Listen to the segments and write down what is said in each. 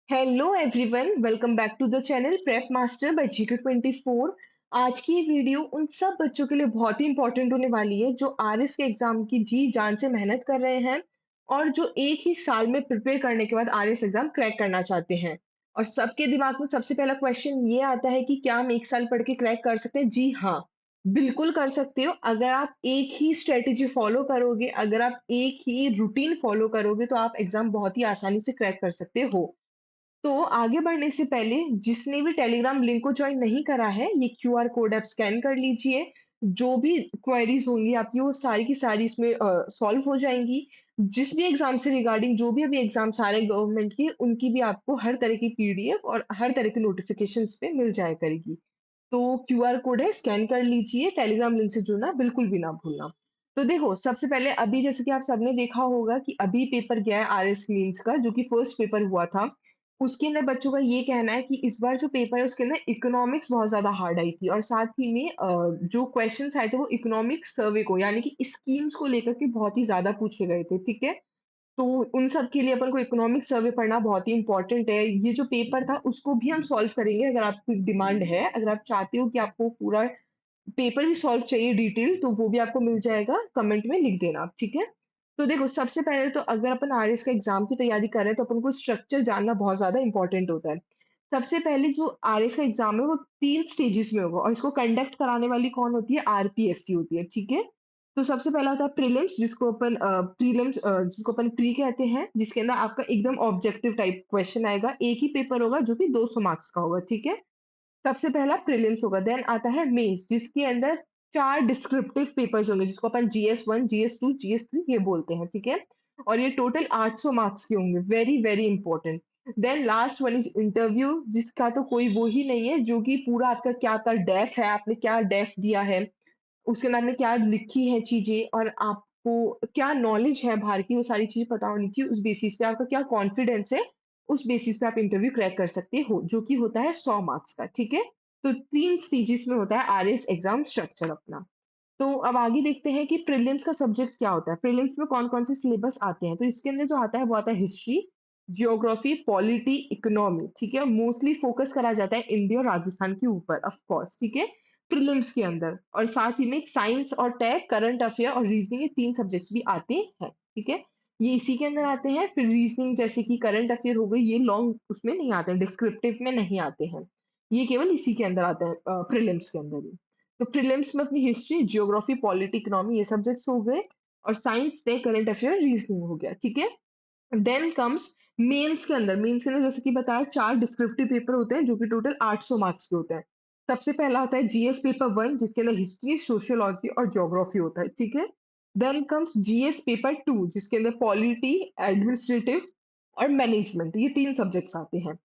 Hello everyone, welcome back to the channel prep master by GK24। आज की ये video उन सब बच्चों के लिए बहुत ही इंपॉर्टेंट होने वाली है जो आरएस के एग्जाम की जी जान से मेहनत कर रहे हैं और जो एक ही साल में प्रिपेयर करने के बाद आरएस एग्जाम क्रैक करना चाहते हैं। और सबके दिमाग में सबसे पहला क्वेश्चन ये आता है कि क्या हम एक साल पढ़ के क्रैक कर सकते हैं? जी हाँ, बिल्कुल कर सकते हो। अगर आप एक ही स्ट्रेटेजी फॉलो करोगे, अगर आप एक ही रूटीन फॉलो करोगे तो आप एग्जाम बहुत ही आसानी से क्रैक कर सकते हो। तो आगे बढ़ने से पहले जिसने भी टेलीग्राम लिंक को ज्वाइन नहीं करा है, ये क्यूआर कोड आप स्कैन कर लीजिए। जो भी क्वेरीज होंगी आपकी वो सारी की सारी इसमें सॉल्व हो जाएँगी। जिस भी एग्ज़ाम से रिगार्डिंग जो भी अभी एग्ज़ाम्स आ रहे हैं गवर्नमेंट के, उनकी भी आपको हर तरह की पीडीएफ और हर तरह की नोटिफ़िकेशंस पे मिल जाया करेगी। तो क्यूआर कोड है, स्कैन कर लीजिए, टेलीग्राम लिंक से जुड़ना बिल्कुल भी ना भूलना। तो देखो, सबसे पहले अभी जैसे कि आप सबने देखा होगा कि अभी पेपर गया है आरएस मेंस का, जो कि फर्स्ट पेपर हुआ था। उसके अंदर बच्चों का ये कहना है कि इस बार जो पेपर है उसके अंदर इकोनॉमिक्स बहुत ज़्यादा हार्ड आई थी और साथ ही में जो क्वेश्चन्स आए थे वो इकोनॉमिक सर्वे को यानी कि स्कीम्स को लेकर के बहुत ही ज़्यादा पूछे गए थे, ठीक है? तो उन सब के लिए अपन को इकोनॉमिक सर्वे पढ़ना बहुत ही इम्पोर्टेंट है। ये जो पेपर था उसको भी हम सॉल्व करेंगे अगर आपकी डिमांड है। अगर आप चाहते हो कि आपको पूरा पेपर भी सॉल्व चाहिए डिटेल तो वो भी आपको मिल जाएगा, कमेंट में लिख देना आप, ठीक है? तो देखो, सबसे पहले तो अगर अपन आरएस का एग्ज़ाम की तैयारी कर रहे हैं तो अपन को स्ट्रक्चर जानना बहुत ज़्यादा इम्पोर्टेंट होता है। सबसे पहले जो आरएस का एग्ज़ाम है वो 3 स्टेजेस में होगा और इसको कंडक्ट कराने वाली कौन होती है? आरपीएससी होती है, ठीक है? तो सबसे पहला होता है प्रीलिम्स जिसको अपन प्री कहते हैं, जिसके अंदर आपका एकदम ऑब्जेक्टिव टाइप क्वेश्चन आएगा। एक ही पेपर होगा जो कि 200 मार्क्स का होगा, ठीक है? सबसे पहला प्रीलिम्स होगा, देन आता है मेंस जिसके अंदर 4 डिस्क्रिप्टिव पेपर्स होंगे जिसको अपन जीएस 1, जीएस 2, जीएस 3 ये बोलते हैं, ठीक है? और ये टोटल 800 मार्क्स के होंगे, very very important. Then last one is interview जिसका तो कोई वो ही नहीं है, जो कि पूरा आपका क्या डेफ है, आपने क्या डेफ दिया है, उसके अंदर आपने क्या लिखी है चीजें और आपको क्या नॉलेज है बाहर की, वो सारी चीजें पता होनी चाहिए। उस बेसिस पे आपका क्या कॉन्फिडेंस है, उस बेसिस पे आप इंटरव्यू क्रैक कर सकते हो, जो कि होता है 100 मार्क्स का, ठीक है? तो 3 स्टेजेस में होता है आरएस एग्जाम स्ट्रक्चर अपना। तो अब आगे देखते हैं कि प्रीलिम्स का सब्जेक्ट क्या होता है। प्रीलिम्स में कौन-कौन से सिलेबस आते हैं? तो इसके अंदर जो आता है वो आता है हिस्ट्री, जियोग्राफी, पॉलिटी, इकोनॉमी, ठीक है? मोस्टली फोकस करा जाता है इंडिया और राजस्थान के ऊपर ऑफ कोर्स, ठीक है? प्रीलिम्स के अंदर और साथ ही में साइंस और टेक, करंट अफेयर और रीजनिंग ये 3 सब्जेक्ट्स भी आते हैं, ठीक है? ये इसी के अंदर आते हैं। फिर रीजनिंग जैसे कि करंट अफेयर हो गई, ये लॉन्ग उसमें नहीं आते हैं, डिस्क्रिप्टिव में नहीं आते हैं। ये केवल इसी के अंदर आते हैं प्रीलिम्स के अंदर ही। तो प्रीलिम्स में अपनी हिस्ट्री, जियोग्राफी, पॉलिटी, इकोनॉमी ये सब्जेक्ट्स हो गए और science, tech, current affair, reasoning हो गया, ठीक है? देन कम्स मेंस के अंदर जैसे कि बताया 4 डिस्क्रिप्टिव पेपर होते हैं जो कि टोटल 800 मार्क्स के होते हैं। सबसे पहला होता है जीएस पेपर 1 जिसके अंदर हिस्ट्री, सोशियोलॉजी और ज्योग्राफी होता है, ठीक है? देन कम्स जीएस पेपर 2 जिसके अंदर पॉलिटी, एडमिनिस्ट्रेटिव और मैनेजमेंट ये 3 सब्जेक्ट्स आते हैं।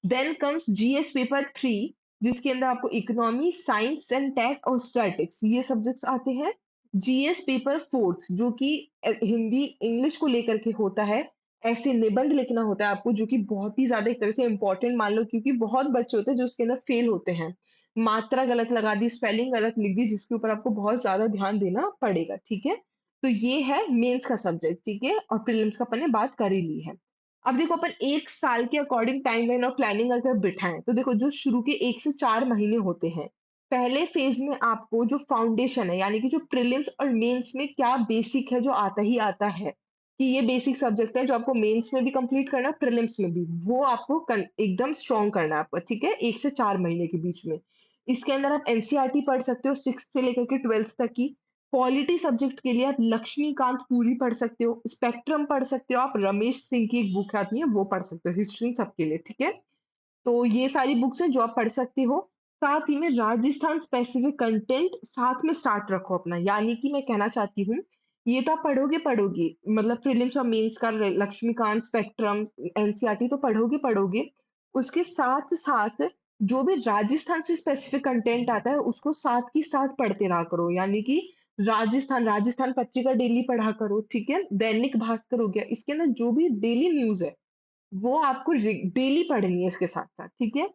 देन कम्स जीएस पेपर 3 जिसके अंदर आपको इकोनॉमी, साइंस एंड टेक और स्टैटिक्स ये सब्जेक्ट्स आते हैं। जीएस पेपर 4 जो कि हिंदी, इंग्लिश को लेकर के होता है। ऐसे निबंध लिखना होता है आपको जो कि बहुत ही ज़्यादा एक तरह से इम्पोर्टेंट मान लो क्योंकि बहुत बच्चे होते हैं जो उसके अंदर फेल होते हैं। मात्रा गलत लगा दी, स्पेलिंग गलत लिख दी जिसके ऊपर आपको बहुत ज़्यादा ध्यान देना पड़ेगा, ठीक है? तो ये है मेंस का सब्जेक्ट, ठीक है? और प्रीलिम्स का अपन ने बात कर ही ली है। अब देखो अपन 1 साल के अकॉर्डिंग टाइमलाइन और प्लानिंग अगर बिठाएँ, तो देखो जो शुरू के 1 से 4 महीने होते हैं, पहले फेज़ में आपको जो फाउंडेशन है, यानी कि जो प्रीलिम्स और मेंस में क्या बेसिक है जो आता ही आता है, कि ये बेसिक सब्जेक्ट है जो आपको मेंस में भी कंप्लीट करना है, प्रीलिम्स में भी, वो आपको कन एकदम स्ट्रॉन्ग करना है आपका, ठीक है? 1 से 4 महीने के बीच में। इसके अंदर आप एनसीईआरटी पढ़ सकते हो 6th से लेकर के 12th तक की। पॉलिटी सब्जेक्ट के लिए आप लक्ष्मीकांत पूरी पढ़ सकते हो, स्पेक्ट्रम पढ़ सकते हो आप, रमेश सिंह की एक बुक आती है वो पढ़ सकते हो, हिस्ट्री सबके लिए, ठीक है? तो ये सारी बुक्स हैं जो आप पढ़ सकते हो। साथ ही में राजस्थान स्पेसिफिक कंटेंट साथ में स्टार्ट रखो अपना, यानी कि मैं कहना चाहती हूँ, ये तो आप पढ़ोगे मतलब प्रीलिम्स और मेंस का लक्ष्मीकांत, स्पेक्ट्रम, एनसीईआरटी तो पढ़ोगे। उसके साथ-साथ जो भी राजस्थान से स्पेसिफिक कंटेंट आता है उसको साथ ही साथ पढ़ते रहा करो, यानी कि राजस्थान पत्रिका डेली पढ़ा करो, ठीक है? दैनिक भास्कर हो गया, इसके अंदर जो भी डेली न्यूज़ है वो आपको डेली पढ़नी है इसके साथ-साथ, ठीक है?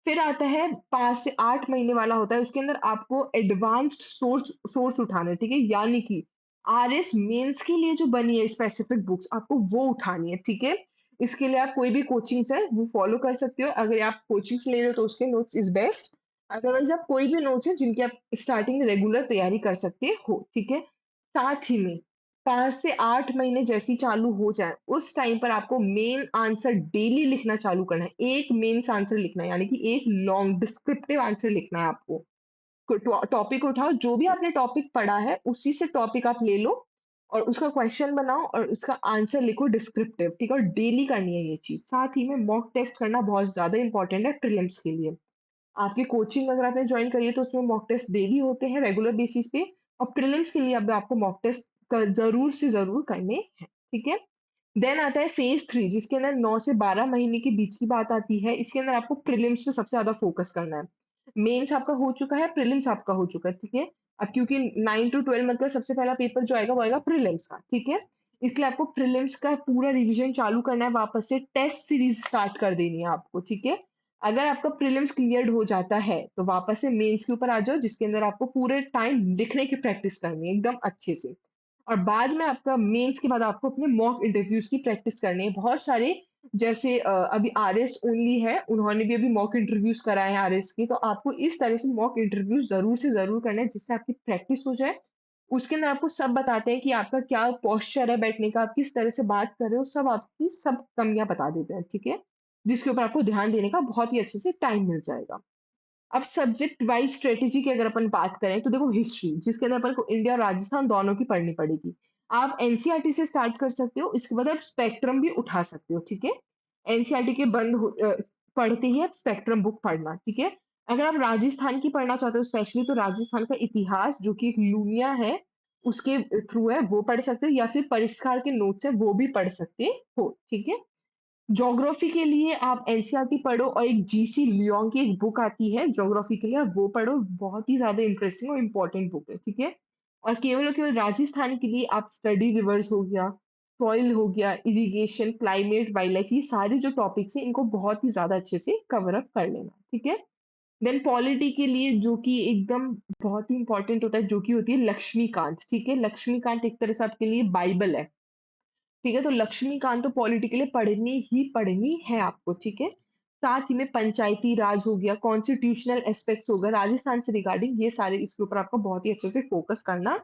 फिर आता है 5 से 8 महीने वाला होता है, उसके अंदर आपको एडवांस्ड सोर्स सोर्स उठाना है, ठीक है? यानी कि आरएस मेंस के लिए जो बनी है स्पेसिफिक बुक्स आपको वो उठानी है, ठीक है? इसके लिए आप कोई भी कोचिंग्स है वो फॉलो कर सकते हो। अगर आप कोचिंग्स ले रहे हो तो उसके नोट्स इज़ बेस्ट। अदरवाइज़ आप कोई भी नोट्स है जिनकी आप स्टार्टिंग में रेगुलर तैयारी कर सकते हो, ठीक है? साथ ही में 5 से 8 महीने जैसे ही चालू हो जाए, उस टाइम पर आपको मेन आंसर डेली लिखना चालू करना है। एक मेन्स आंसर लिखना है, यानी कि एक लॉन्ग डिस्क्रिप्टिव आंसर लिखना है आपको। टॉपिक उठाओ, जो भी आपने टॉपिक पढ़ा है, उसी से टॉपिक आप ले लो और उसका क्वेश्चन बनाओ और उसका आंसर लिखो डिस्क्रिप्टिव, ठीक है? और डेली करनी है ये चीज़। साथ ही में मॉक टेस्ट करना बहुत ज़्यादा इम्पोर्टेंट है प्रीलिम्स के लिए। आपकी कोचिंग अगर आपने जॉइन करी है तो उसमें मॉक टेस्ट डेली होते हैं रेगुलर बेसिस पे, और प्रीलिम्स के लिए अब आपको मॉक टेस्ट ज़रूर से ज़रूर करने हैं, ठीक है? देन आता है फेज़ 3, जिसके अंदर 9 से 12 महीने के बीच की बात आती है। इसके अंदर आपको प्रीलिम्स पे सबसे ज़्यादा फ़ोकस करना है। मेंस आपका हो चुका है, प्रीलिम्स आपका हो चुका है, ठीक है? अब क्योंकि 9 टू 12 मतलब सबसे पहला पेपर जो आएगा वो आएगा प्रीलिम्स का, ठीक है? इसलिए आपको प्रीलिम्स का पूरा रिवीजन चालू करना है, वापस से टेस्ट सीरीज़ स्टार्ट कर देनी है आपको, ठीक है? अगर आपका प्रीलिम्स क्लियर्ड हो जाता है, तो वापस से मेंस के ऊपर आ जाओ, जिसके अंदर आपको पूरे टाइम लिखने की प्रैक्टिस करनी है एकदम अच्छे से। और बाद में आपका मेंस के बाद आपको अपने मॉक इंटरव्यूज़ की प्रैक्टिस करनी है। बहुत सारे जैसे अभी आरएस ओनली है, उन्होंने भी अभी मॉक इंटरव्यूज़ कराए हैं आरएस के, तो आपको इस तरह से मॉक इंटरव्यूज़ ज़रूर से ज़रूर करना है, जिससे आपकी प्रैक्टिस हो जाए। उसके अंदर आपको सब बताते हैं कि आपका क्या पोस्चर है बैठने का, आप किस तरह से बात कर रहे हो, सब आपकी सब कमियाँ बता देते हैं, ठीक है? जिसके ऊपर आपको ध्यान देने का बहुत ही अच्छे से टाइम मिल जाएगा। अब सब्जेक्ट वाइज़ स्ट्रैटेजी की अगर अपन बात करें, तो देखो हिस्ट्री, जिसके अंदर अपन को इंडिया और राजस्थान दोनों की पढ़नी पड़ेगी। आप एनसीईआरटी से स्टार्ट कर सकते हो, इसके बाद आप स्पेक्ट्रम भी उठा सकते हो, ठीक है? एनसीईआरटी के पढ़ते ही आप स्पेक्ट्रम बुक पढ़ना, ठीक है? अगर आप राजस्थान की पढ़ना चाहते हो स्पेशली, तो राजस्थान का इतिहास जो कि एक लूनिया है, उसके थ्रू है, वो पढ़ सकते हो, या फिर परिष्कार के नोट्स हैं, वो भी पढ़ सकते हो, ठीक है? ज्योग्राफी के लिए आप एनसीईआरटी पढ़ो, और एक जीसी लियोंग की एक बुक आती है ज्योग्राफी के लिए, आप वो पढ़ो, बहुत ही ज़्यादा इंटरेस्टिंग और इम्पोर्टेंट बुक है, ठीक है? और केवल राजस्थान के लिए आप स्टडी रिवर्स हो गया, सॉइल हो गया, इरिगेशन, क्लाइमेट, वाइल्ड लाइफ, ये सारे जो टॉपिक्स हैं इनको बहुत ही ज़्यादा अच्छे से कवर अप कर लेना, ठीक है? देन पॉलिटी के लिए जो कि एकदम बहुत ही इंपॉर्टेंट होता है, जो कि होती है लक्ष्मीकांत, ठीक है? लक्ष्मीकांत एक तरह से आपके लिए बाइबल है। ठीक है, तो लक्ष्मीकांत तो पॉलिटी के लिए पढ़नी है आपको, ठीक है? साथ ही में पंचायती राज हो गया, कॉन्स्टिट्यूशनल एस्पेक्ट्स हो गए, राजस्थान से रिगार्डिंग ये सारे इसके ऊपर आपको बहुत ही अच्छे से फोकस करना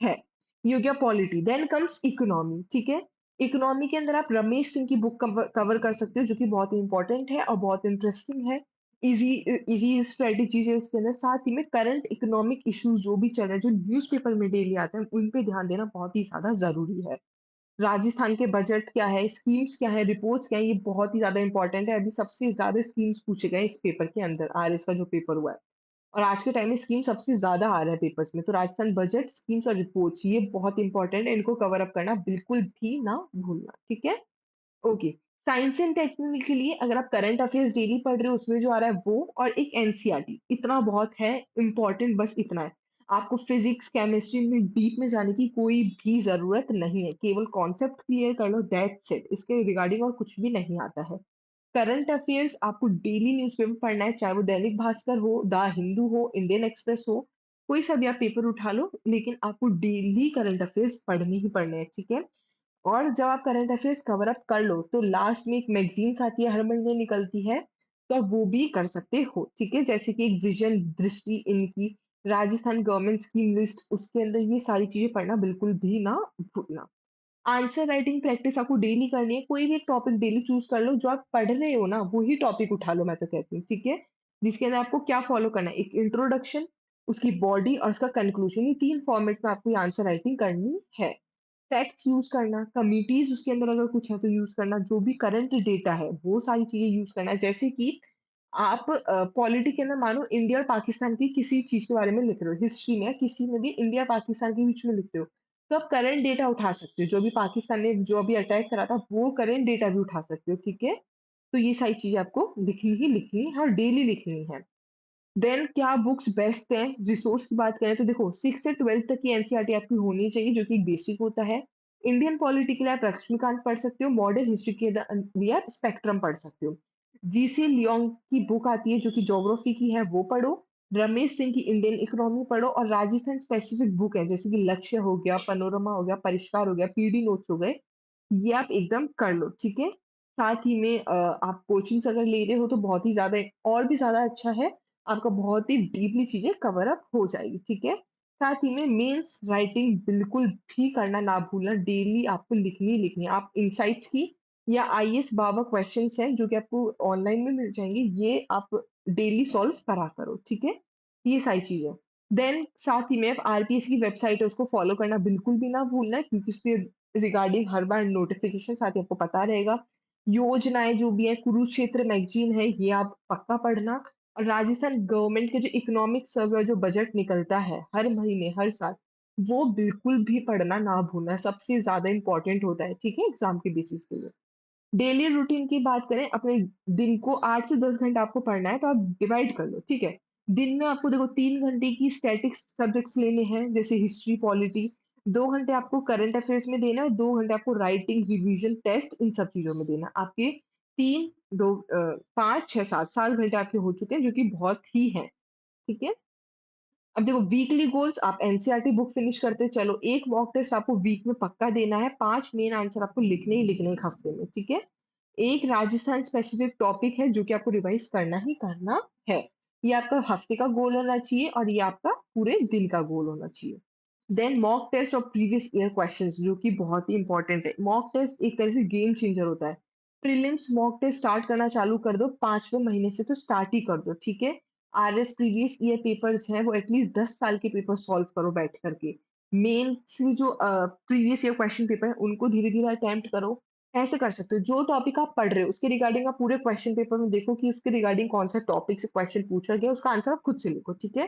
है। ये हो गया पॉलिटी, देन कम्स इकोनॉमी, ठीक है? इकोनॉमी के अंदर आप रमेश सिंह की बुक कवर कर सकते हो, जो कि बहुत ही इंपॉर्टेंट है और बहुत इंटरेस्टिंग है। इजी स्ट्रेटजीज है इसके अंदर। साथ ही में करंट इकोनॉमिक इश्यूज जो भी चल रहे हैं, जो न्यूज़पेपर में डेली आते हैं, उन पे ध्यान देना बहुत ही ज़्यादा ज़रूरी है। राजस्थान के बजट क्या है, स्कीम्स क्या है, रिपोर्ट्स क्या है, ये बहुत ही ज़्यादा इम्पोर्टेंट है। अभी सबसे ज़्यादा स्कीम्स पूछे गए इस पेपर के अंदर, आरएस का जो पेपर हुआ है। और आज के टाइम में स्कीम सबसे ज़्यादा आ रहा है पेपर्स में। तो राजस्थान बजट, स्कीम्स और रिपोर्ट्स, ये बहुत इंपॉर्टेंट है। इनको कवर अप करना बिल्कुल भी ना भूलना, ठीक है? ओके। साइंस एंड टेक्नोलॉजी के लिए अगर आप करंट अफेयर्स डेली पढ़ रहे हो, उसमें जो आ रहा है वो, और एक एनसीईआरटी, इतना बहुत है, इम्पोर्टेंट बस इतना है। आपको फिजिक्स, केमिस्ट्री में डीप में जाने की कोई भी ज़रूरत नहीं है। केवल कॉन्सेप्ट क्लियर कर लो, दैट्स इट। इसके रिगार्डिंग और कुछ भी नहीं आता है। करंट अफेयर्स आपको डेली न्यूज़पेपर पढ़ना है, चाहे वो दैनिक भास्कर हो, द हिंदू हो, इंडियन एक्सप्रेस हो, कोई सा भी आप पेपर उठा लो, लेकिन आपको डेली करंट अफेयर्स पढ़ने ही पढ़ने हैं, ठीक है? और जब आप करंट अफेयर्स कवर अप कर लो, तो लास्ट में एक मैगज़ीन्स आती है, हर महीने निकलती है, तो आप वो भी कर सकते हो, ठीक है? जैसे कि एक विज़न दृष्टि इनकी, राजस्थान गवर्नमेंट स्कीम लिस्ट, उसके अंदर ये सारी चीज़ें पढ़ना बिल्कुल भी ना भूलना। आंसर राइटिंग प्रैक्टिस आपको डेली करनी है। कोई भी एक टॉपिक डेली चूज़ कर लो, जो आप पढ़ रहे हो ना, वही टॉपिक उठा लो, मैं तो कहती हूँ, ठीक है? जिसके अंदर आपको क्या फ़ॉलो करना है, एक इंट्रोडक्शन, उसकी बॉडी और उसका कंक्लूजन, ये 3 फॉर्मेट में आपको ये आंसर राइटिंग करनी है। फैक्ट्स यूज़ करना, कमिटीज़ उसके अंदर अगर कुछ है तो यूज़ करना, जो भी करंट डेटा है, वो सारी चीज़ें यूज़ करना है। जैसे कि आप पॉलिटी के अंदर मानो इंडिया और पाकिस्तान की किसी चीज़ के बारे में लिख रहे हो, हिस्ट्री में या किसी में भी इंडिया पाकिस्तान के बीच में लिख रहे हो, तो आप करंट डेटा उठा सकते हो। जो भी पाकिस्तान ने जो अभी अटैक करा था, वो करंट डेटा भी उठा सकते हो, ठीक है? तो ये सारी चीज़ें आपको लिखनी है और डेली लिखनी है। देन क्या बुक्स बेस्ट हैं? रिसोर्स की बात करें तो देखो, 6 से 12 तक की एनसीईआरटी आपकी होनी चाहिए, जो कि एक बेसिक होता है। इंडियन पॉलिटी के लिए आप लक्ष्मीकांत पढ़ सकते हो, मॉडर्न हिस्ट्री के लिए आप स्पेक्ट्रम पढ़ सकते हो। जीसी लियोंग की बुक आती है जो कि ज्योग्राफी की है, वो पढ़ो। रमेश सिंह की इंडियन इकोनॉमी पढ़ो, और राजस्थान स्पेसिफिक बुक है जैसे कि लक्ष्य हो गया, पैनोरमा हो गया, परिष्कार हो गया, पीडी नोट्स हो गए, ये आप एकदम कर लो, ठीक है? साथ ही में आप कोचिंग्स अगर ले रहे हो तो बहुत ही ज़्यादा और भी ज़्यादा अच्छा है, आपका बहुत ही डीपली चीज़ें कवर अप हो जाएगी, ठीक है? साथ ही में मेंस राइटिंग बिल्कुल भी करना ना भूलना, डेली आपको लिखनी ही लिखनी है। आप इनसाइट्स की या आईएएस बाबा क्वेश्चन्स हैं जो कि आपको ऑनलाइन में मिल जाएँगे, ये आप डेली सॉल्व करा करो, ठीक है? ये सारी चीज़ें। देन साथ ही में आप आरपीएस की वेबसाइट है उसको फॉलो करना बिल्कुल भी ना भूलना क्योंकि उसपे रिगार्डिंग हर बार नोटिफ़िकेशंस आती है, आपको पता रहेगा। योजनाएँ जो भी हैं, कुरुक्षेत्र मैगज़ीन है, ये आप पक्का पढ़ना और राजस्थान गवर्नमेंट के जो इकोनॉमिक सर्वे जो बजट निकलता है, हर महीने, हर साल, वो बिल्कुल भी पढ़ना ना भूलना, सबसे ज़्यादा इम्पोर्टेंट होता है, ठीक है? एग्ज़ाम के बेसिस पे ये। डेली रूटीन की बात करें, अपने दिन को 8 से 10 घंटा आपको पढ़ना है, तो आप डिवाइड कर लो, ठीक है? दिन में आपको देखो 3 घंटे की स्टैटिक्स सब्जेक्ट्स लेने हैं, जैसे हिस्ट्री, पॉलिटी, 2 घंटे आपको करंट अफेयर्स में देना है, 2 घंटे आपको राइटिंग, रिवीजन, टेस्ट इन सब चीज़ों में देना है। आपके 3, 2 5, 6, 7, 7 घंटे आपके हो चुके हैं, जो कि बहुत ही हैं, ठीक है? अब देखो वीकली गोल्स आप एनसीईआरटी बुक फिनिश करते चलो, 1 मॉक टेस्ट आपको वीक में पक्का देना है, 5 मेन आंसर आपको लिखने ही लिखने हैं 1 हफ्ते में, ठीक है? एक राजस्थान स्पेसिफिक टॉपिक है जो कि आपको रिवाइज करना ही करना है। ये आपका हफ्ते का गोल होना चाहिए और ये आपका पूरे दिन का गोल होना चाहिए। देन मॉक टेस्ट और प्रीवियस ईयर क्वेश्चंस जो कि बहुत ही इंपॉर्टेंट है। मॉक टेस्ट एक तरह से गेम चेंजर होता है। प्रीलिम्स मॉक टेस्ट स्टार्ट करना चालू कर दो, 5वें महीने से तो स्टार्ट ही कर दो, ठीक है? आरएस प्रीवियस ईयर पेपर्स हैं, वो एटलीस्ट 10 साल के पेपर सॉल्व करो बैठ करके। मेन से जो प्रीवियस ईयर क्वेश्चन पेपर है, उनको धीरे-धीरे अटेम्प्ट करो। ऐसे कर सकते हो, जो टॉपिक आप पढ़ रहे हो, उसके रिगार्डिंग आप पूरे क्वेश्चन पेपर में देखो कि उसके रिगार्डिंग कौन-सा टॉपिक से क्वेश्चन पूछा गया, उसका आंसर आप खुद से लिखो, ठीक है?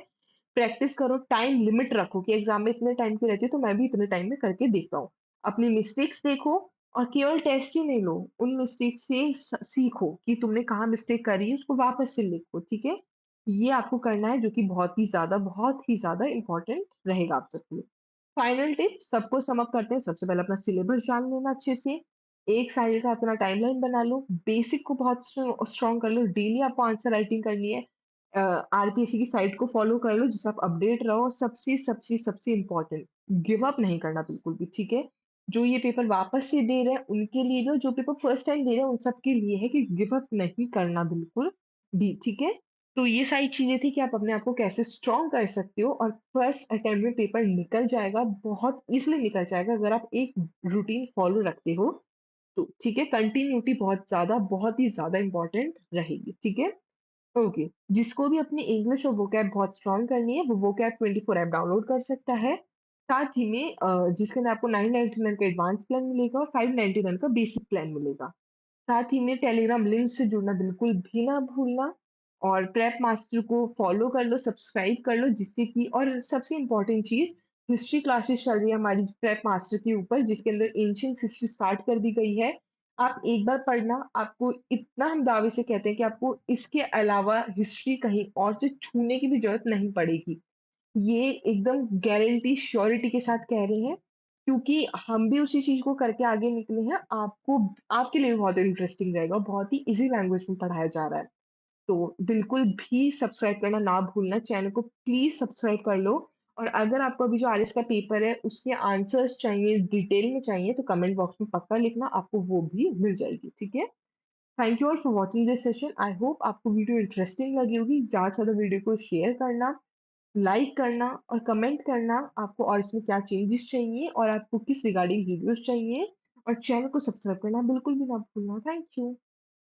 प्रैक्टिस करो, टाइम लिमिट रखो कि एग्ज़ाम में इतने टाइम की रहती है, तो मैं भी इतने टाइम में करके देखता हूँ। अपनी मिस्टेक्स देखो और केवल टेस्ट ही नहीं लो, उन मिस्टेक से सीखो कि तुमने कहाँ मिस्टेक करी है, उसको वापस से लिखो, ठीक है? ये आपको करना है, जो कि बहुत ही ज़्यादा इम्पोर्टेंट रहेगा आप सबके लिए। फाइनल टिप सबको सम अप करते हैं। सबसे पहले अपना सिलेबस जान लेना अच्छे से। 1 साल का अपना टाइमलाइन बना लो। बेसिक को बहुत स्ट्रॉन्ग कर लो। डेली आपको आंसर राइटिंग करनी है। आरपीएससी की साइट को फॉलो कर लो जिससे आप अपडेट रहो। सबसे इम्पोर्टेंट गिव अप नहीं करना बिल्कुल भी, ठीक है? जो ये पेपर वापस से दे रहे हैं उनके लिए जो पेपर फर्स्ट टाइम दे रहे हैं उन सब के लिए है कि गिव अप नहीं करना बिल्कुल भी, ठीक है? तो ये सारी चीज़ें थी कि आप अपने आप को कैसे स्ट्रॉन्ग कर सकते हो और फर्स्ट अटेम्प्ट में पेपर निकल जाएगा, बहुत ईज़िली निकल जाएगा अगर आप एक रूटीन फॉलो रखते हो तो, ठीक है? कंटिन्यूटी बहुत ही ज़्यादा इम्पोर्टेंट रहेगी, ठीक है? ओके, जिसको भी अपनी इंग्लिश और वोकैब बहुत स्ट्रॉन्ग करनी है, वो वोकैब 24 ऐप डाउनलोड कर सकता है। साथ ही में जिसके अंदर आपको 999 का एडवांस प्लान मिलेगा और 599 का बेसिक प्लान मिलेगा। साथ ही में टेलीग्राम लिंक से जुड़ना बिल्कुल भी ना भूलना और प्रेप मास्टर को फॉलो कर लो, सब्सक्राइब कर लो जिससे कि और सबसे इम्पोर्टेंट चीज़ हिस्ट्री क्लासेस चल रही है हमारी प्रेप मास्टर के ऊपर जिसके अंदर एंशिएंट हिस्ट्री स्टार्ट कर दी गई है। आप एक बार पढ़ना, आपको इतना हम दावे से कहते हैं कि आपको इसके अलावा हिस्ट्री कहीं और से छूने की भी ज़रूरत नहीं पड़ेगी। ये एकदम गारंटी श्योरिटी के साथ कह रहे हैं, क्योंकि हम भी उसी चीज़ को करके आगे निकले हैं। आपके लिए भी बहुत इंटरेस्टिंग रहेगा, बहुत ही ईज़ी लैंग्वेज में पढ़ाया जा रहा है। तो बिल्कुल भी सब्सक्राइब करना ना भूलना, चैनल को प्लीज़ सब्सक्राइब कर लो और अगर आपको अभी जो आरएस का पेपर है, उसके आंसर्स चाहिए, डिटेल में चाहिए, तो कमेंट बॉक्स में पक्का लिखना, आपको वो भी मिल जाएगी, ठीक है? Thank you all for watching this session. I hope आपको वीडियो इंटरेस्टिंग लगी होगी। ज़्यादा से ज़्यादा वीडियो को शेयर करना, लाइक करना और कमेंट करना आपको और इसमें क्या चेंजेस चाहिए और आपको किस रिगार्डिंग वीडियोस चाहिए और चैनल को सब्सक्राइब करना बिल्कुल भी ना भूलना। Thank you.